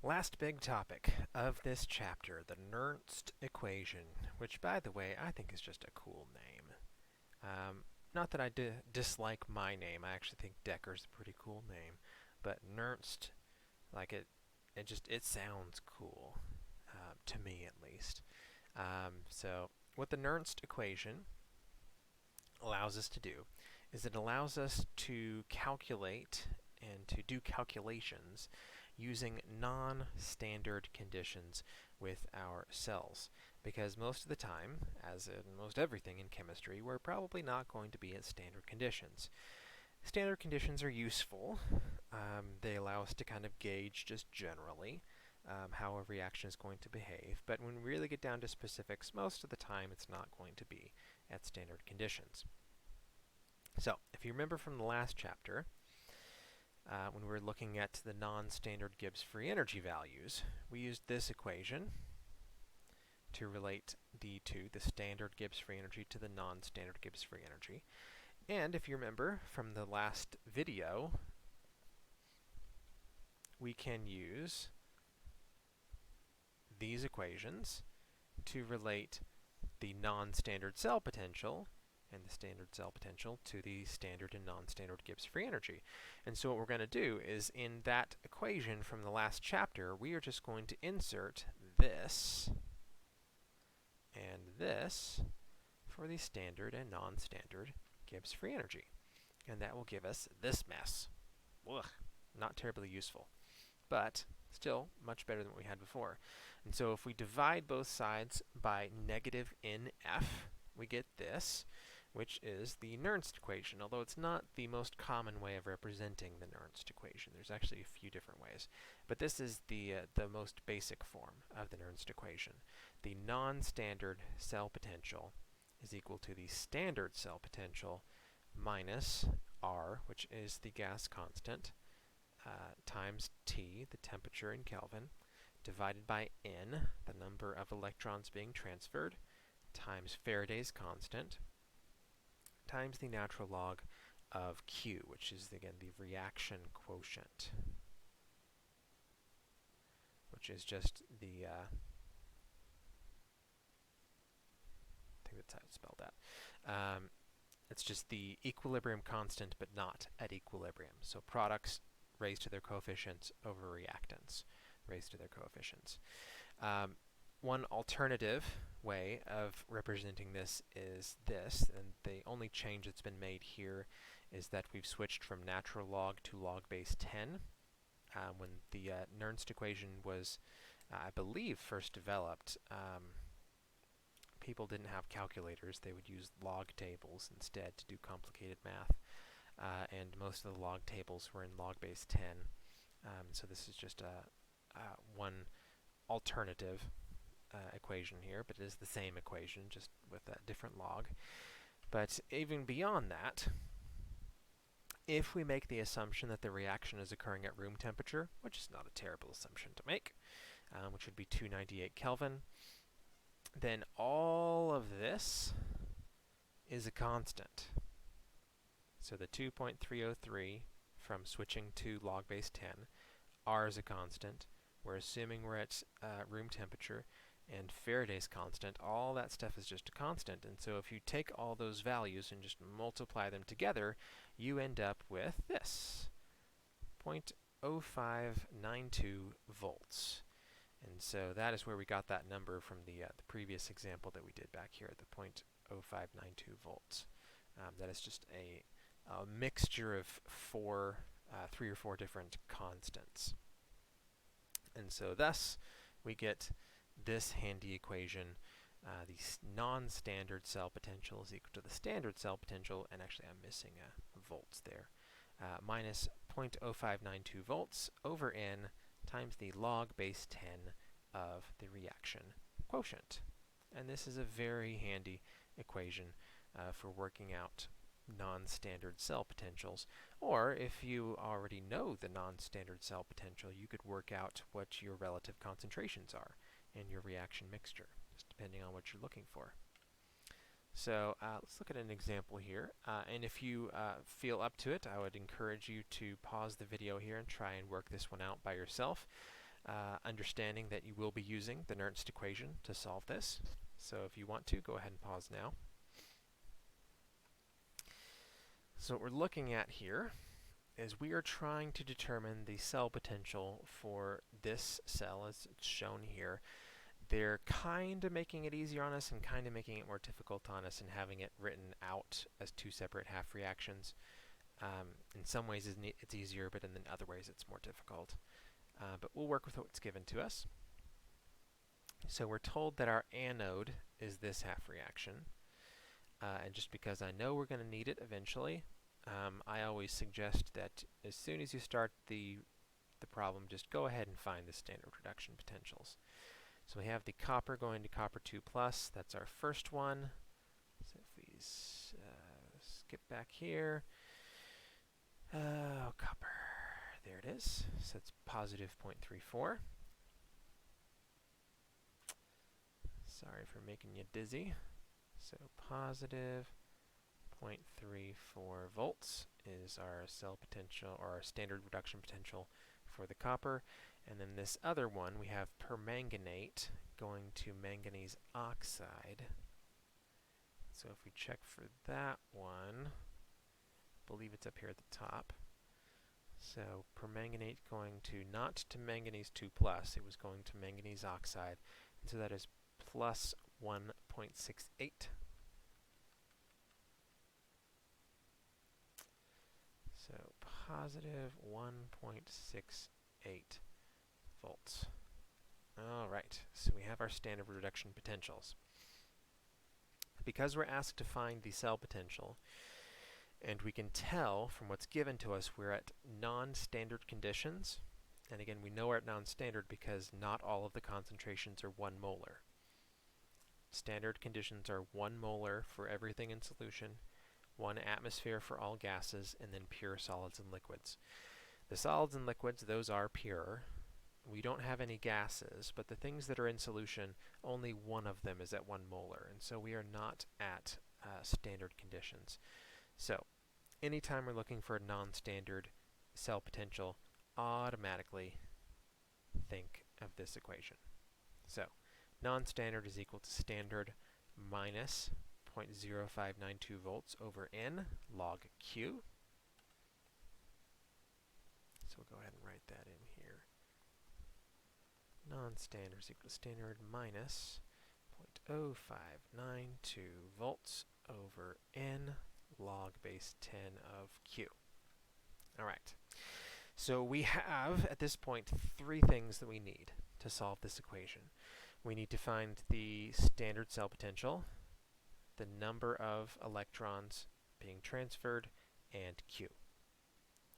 Last big topic of this chapter, the Nernst equation, which, by the way, I think is just a cool name. Not that I dislike my name. I actually think Decker's a pretty cool name, but Nernst, like it sounds cool, to me at least. So what the Nernst equation allows us to do is it allows us to calculate and to do calculations using non-standard conditions with our cells. Because most of the time, as in most everything in chemistry, we're probably not going to be at standard conditions. Standard conditions are useful. They allow us to kind of gauge just generally how a reaction is going to behave. But when we really get down to specifics, most of the time it's not going to be at standard conditions. So, if you remember from the last chapter, when we were looking at the non-standard Gibbs free energy values, we used this equation to relate the standard Gibbs free energy to the non-standard Gibbs free energy. And if you remember from the last video, we can use these equations to relate the non-standard cell potential and the standard cell potential to the standard and non-standard Gibbs free energy. And so what we're going to do is in that equation from the last chapter, we are just going to insert this and this for the standard and non-standard Gibbs free energy. And that will give us this mess. Ugh, not terribly useful, but still much better than what we had before. And so if we divide both sides by negative NF, we get this, which is the Nernst equation, although it's not the most common way of representing the Nernst equation. There's actually a few different ways. But this is the most basic form of the Nernst equation. The non-standard cell potential is equal to the standard cell potential minus R, which is the gas constant, times T, the temperature in Kelvin, divided by N, the number of electrons being transferred, times Faraday's constant, times the natural log of Q, which is, again, the reaction quotient, which is just the, I think that's how it's spelled out. It's just the equilibrium constant, but not at equilibrium. So products raised to their coefficients over reactants raised to their coefficients. One alternative way of representing this is this, and the only change that's been made here is that we've switched from natural log to log base 10. When the Nernst equation was, I believe, first developed, people didn't have calculators. They would use log tables instead to do complicated math, and most of the log tables were in log base 10. So this is just one alternative equation here, but it is the same equation, just with a different log. But even beyond that, if we make the assumption that the reaction is occurring at room temperature, which is not a terrible assumption to make, which would be 298 Kelvin, then all of this is a constant. So the 2.303 from switching to log base 10, R is a constant. We're assuming we're at room temperature, and Faraday's constant, all that stuff is just a constant. And so if you take all those values and just multiply them together, you end up with this, 0.0592 volts. And so that is where we got that number from the previous example that we did back here at the 0.0592 volts. That is just a mixture of three or four different constants. And so thus, we get this handy equation. The non-standard cell potential is equal to the standard cell potential, and actually I'm missing volts there, minus 0.0592 volts over N times the log base 10 of the reaction quotient. And this is a very handy equation for working out non-standard cell potentials. Or if you already know the non-standard cell potential, you could work out what your relative concentrations are in your reaction mixture, just depending on what you're looking for. So let's look at an example here. And if you feel up to it, I would encourage you to pause the video here and try and work this one out by yourself. understanding that you will be using the Nernst equation to solve this. So if you want to, go ahead and pause now. So what we're looking at here is we are trying to determine the cell potential for this cell as it's shown here. They're kind of making it easier on us and kind of making it more difficult on us and having it written out as two separate half reactions. In some ways it's easier, but in other ways it's more difficult. But we'll work with what's given to us. So we're told that our anode is this half reaction. And just because I know we're going to need it eventually, I always suggest that as soon as you start the problem, just go ahead and find the standard reduction potentials. So we have the copper going to copper 2+, that's our first one. So if we skip back here, copper, there it is. So it's positive 0.34. Sorry for making you dizzy. So positive 0.34 volts is our cell potential, or our standard reduction potential for the copper. And then this other one, we have permanganate going to manganese oxide. So if we check for that one, I believe it's up here at the top. So permanganate going to, not to manganese 2+, it was going to manganese oxide. And so that is plus 1.68. So positive 1.68 volts. All right, so we have our standard reduction potentials. Because we're asked to find the cell potential, and we can tell from what's given to us we're at non-standard conditions. And again, we know we're at non-standard because not all of the concentrations are 1 molar. Standard conditions are 1 molar for everything in solution, 1 atmosphere for all gases, and then pure solids and liquids. The solids and liquids, those are pure. We don't have any gases, but the things that are in solution, only one of them is at 1 molar, and so we are not at standard conditions. So anytime we're looking for a non-standard cell potential, automatically think of this equation. So non-standard is equal to standard minus 0.0592 volts over N log Q. So we'll go ahead and write that in here. Non-standard is equal to standard minus 0.0592 volts over N log base 10 of Q. All right. So we have, at this point, 3 things that we need to solve this equation. We need to find the standard cell potential, the number of electrons being transferred, and Q.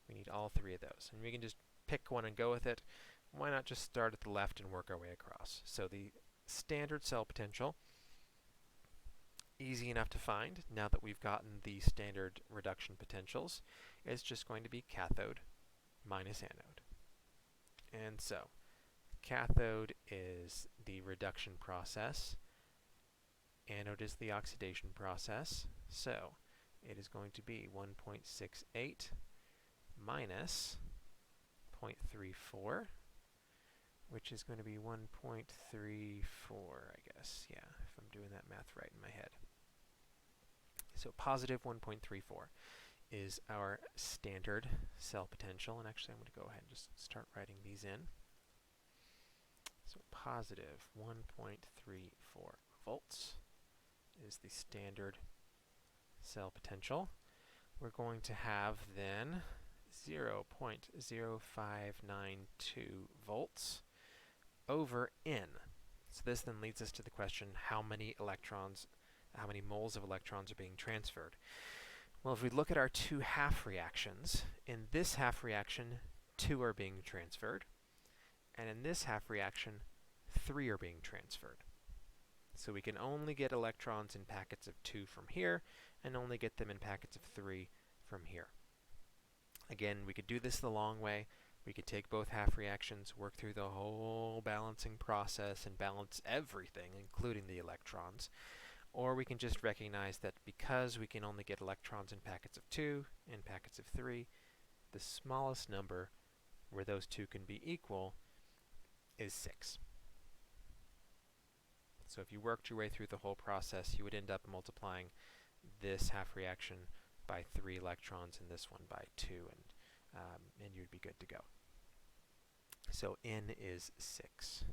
We need all 3 of those. And we can just pick one and go with it. Why not just start at the left and work our way across? So the standard cell potential, easy enough to find now that we've gotten the standard reduction potentials, is just going to be cathode minus anode. And so cathode is the reduction process, anode is the oxidation process, so it is going to be 1.68 minus 0.34, which is going to be 1.34, I guess. Yeah, if I'm doing that math right in my head. So positive 1.34 is our standard cell potential. And actually, I'm going to go ahead and just start writing these in. So positive 1.34 volts is the standard cell potential. We're going to have then 0.0592 volts over N. So this then leads us to the question, how many moles of electrons are being transferred? Well, if we look at our 2 half reactions, in this half reaction, 2 are being transferred, and in this half reaction, 3 are being transferred. So we can only get electrons in packets of 2 from here, and only get them in packets of 3 from here. Again, we could do this the long way. We could take both half reactions, work through the whole balancing process, and balance everything, including the electrons. Or we can just recognize that because we can only get electrons in packets of 2 and packets of 3, the smallest number where those 2 can be equal is 6. So if you worked your way through the whole process, you would end up multiplying this half reaction by 3 electrons and this one by 2, and you'd be good to go. So N is 6.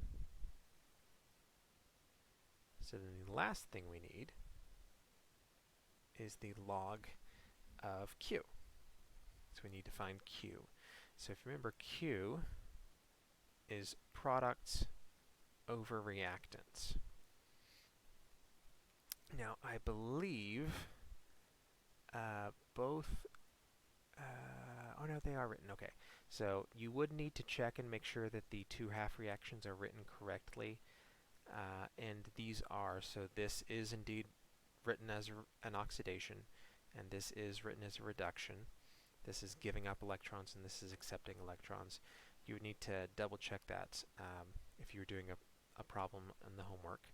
So then the last thing we need is the log of Q. So we need to find Q. So if you remember, Q is products over reactants. Now, I believe both, oh no, they are written, okay. So you would need to check and make sure that the two half reactions are written correctly, and these are, so this is indeed written as an oxidation, and this is written as a reduction. This is giving up electrons, and this is accepting electrons. You would need to double check that if you were doing a problem in the homework.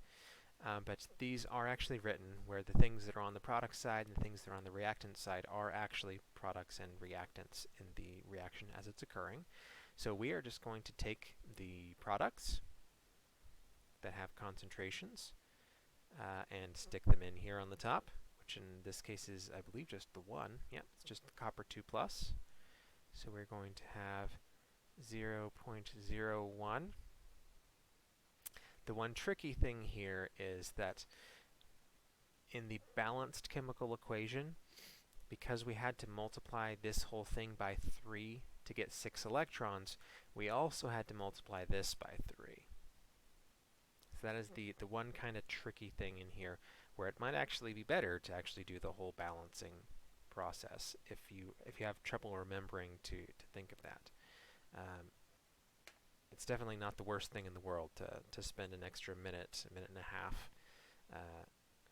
But these are actually written where the things that are on the product side and the things that are on the reactant side are actually products and reactants in the reaction as it's occurring. So we are just going to take the products that have concentrations and stick them in here on the top, which in this case is, I believe, just the 1. Yep, it's just the copper 2+. So we're going to have 0.01. The one tricky thing here is that in the balanced chemical equation, because we had to multiply this whole thing by 3 to get 6 electrons, we also had to multiply this by 3. So that is the one kind of tricky thing in here, where it might actually be better to actually do the whole balancing process if you have trouble remembering to think of that. It's definitely not the worst thing in the world to spend an extra minute, a minute and a half,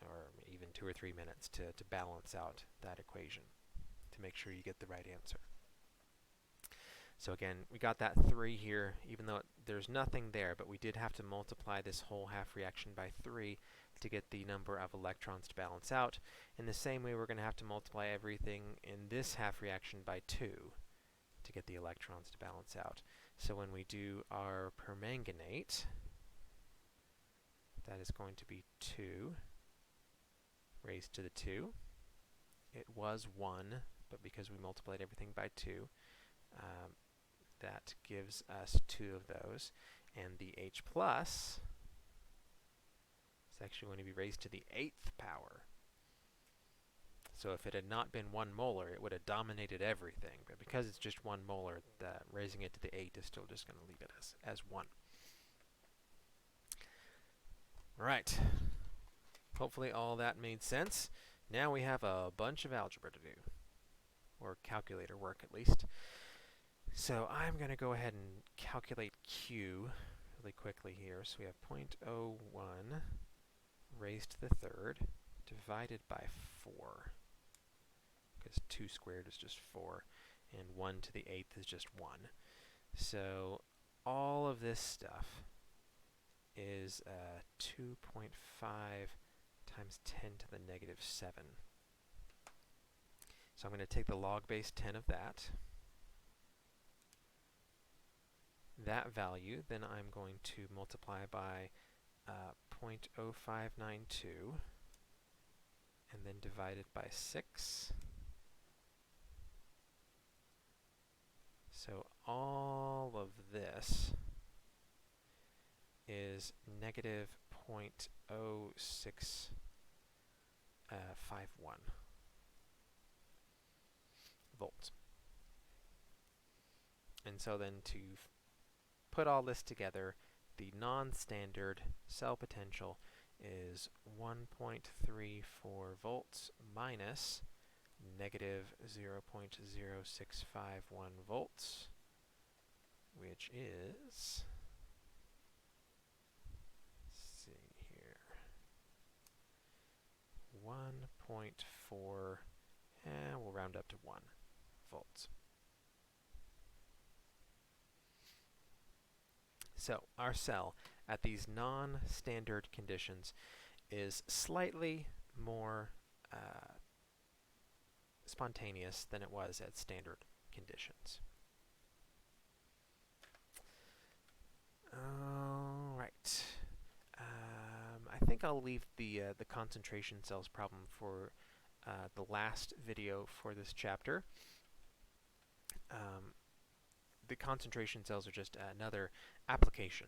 or even 2 or 3 minutes to balance out that equation to make sure you get the right answer. So again, we got that 3 here, even though there's nothing there, but we did have to multiply this whole half reaction by 3 to get the number of electrons to balance out. In the same way, we're going to have to multiply everything in this half reaction by 2 to get the electrons to balance out. So when we do our permanganate, that is going to be 2 raised to the 2. It was 1, but because we multiplied everything by 2, that gives us 2 of those. And the H plus is actually going to be raised to the 8th power. So if it had not been 1 molar, it would have dominated everything. But because it's just 1 molar, raising it to the 8 is still just going to leave it as 1. All right. Hopefully all that made sense. Now we have a bunch of algebra to do, or calculator work at least. So I'm going to go ahead and calculate Q really quickly here. So we have 0.01 raised to the 3rd divided by 4. Because 2 squared is just 4, and 1 to the 8th is just 1. So all of this stuff is 2.5 times 10 to the negative 7. So I'm going to take the log base 10 of that. That value, then I'm going to multiply by 0.0592, and then divide it by 6. So all of this is negative 0.0651 volts. And so then to put all this together, the non-standard cell potential is 1.34 volts minus negative 0.0651 volts, which is, let's see here, 1.4, and we'll round up to 1 volts. So our cell at these non-standard conditions is slightly more spontaneous than it was at standard conditions. think I'll leave the concentration cells problem for the last video for this chapter. The concentration cells are just another application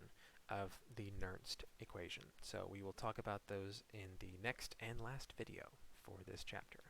of the Nernst equation. So we will talk about those in the next and last video for this chapter.